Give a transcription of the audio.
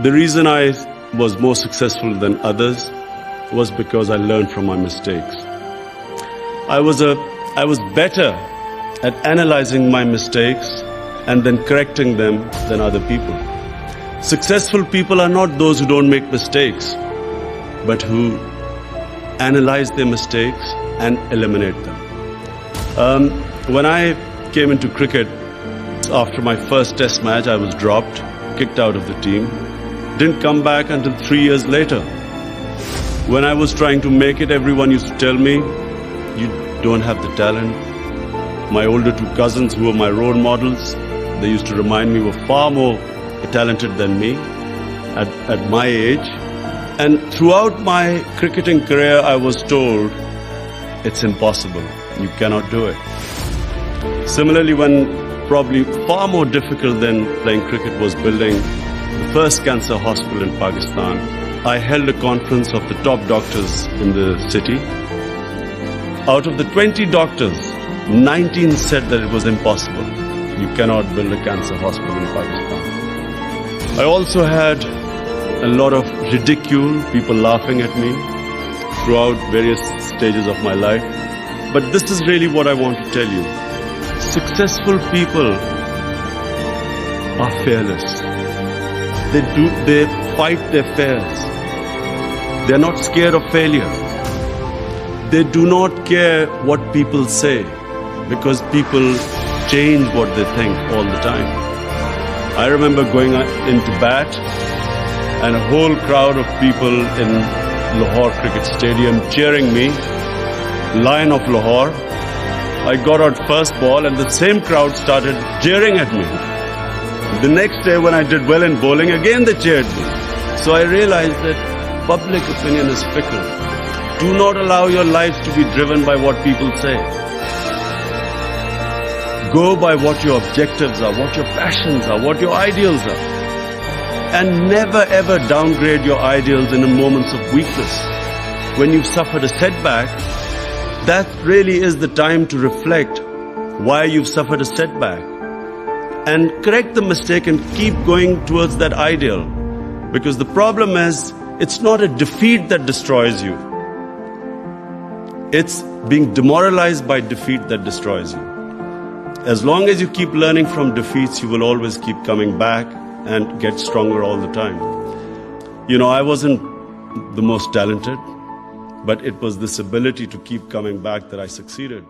The reason I was more successful than others was because I learned from my mistakes. I was better at analyzing my mistakes and then correcting them than other people. Successful people are not those who don't make mistakes, but who analyze their mistakes and eliminate them. When I came into cricket, after my first test match, I was dropped, kicked out of the team. Didn't come back until 3 years later. When I was trying to make it, everyone used to tell me, you don't have the talent. My older two cousins, who were my role models, they used to remind me were far more talented than me at my age. And throughout my cricketing career, I was told, it's impossible, you cannot do it. Similarly, when probably far more difficult than playing cricket was building the first cancer hospital in Pakistan, I held a conference of the top doctors in the city. Out of the 20 doctors, 19 said that it was impossible. You cannot build a cancer hospital in Pakistan. I also had a lot of ridicule, people laughing at me throughout various stages of my life. But this is really what I want to tell you. Successful people are fearless. They fight their fears. They're not scared of failure. They do not care what people say, because people change what they think all the time. I remember going into bat and a whole crowd of people in Lahore Cricket Stadium cheering me, Lion of Lahore. I got out first ball and the same crowd started jeering at me. The next day when I did well in bowling, again they cheered me. So I realized that public opinion is fickle. Do not allow your life to be driven by what people say. Go by what your objectives are, what your passions are, what your ideals are. And never ever downgrade your ideals in moments of weakness. When you've suffered a setback, that really is the time to reflect why you've suffered a setback. And correct the mistake and keep going towards that ideal. Because the problem is, it's not a defeat that destroys you. It's being demoralized by defeat that destroys you. As long as you keep learning from defeats, you will always keep coming back and get stronger all the time. You know, I wasn't the most talented, but it was this ability to keep coming back that I succeeded.